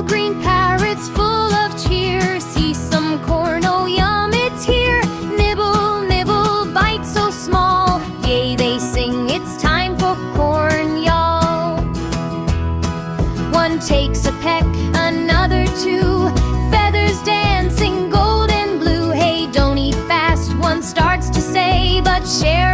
little green parrots full of cheer. See some corn, oh yum, it's here. Nibble, nibble, bite so small. Yea, they sing, it's time for corn, y'all. One takes a peck, another two. Feathers dancing gold and blue. Hey, don't eat fast, one starts to say, but share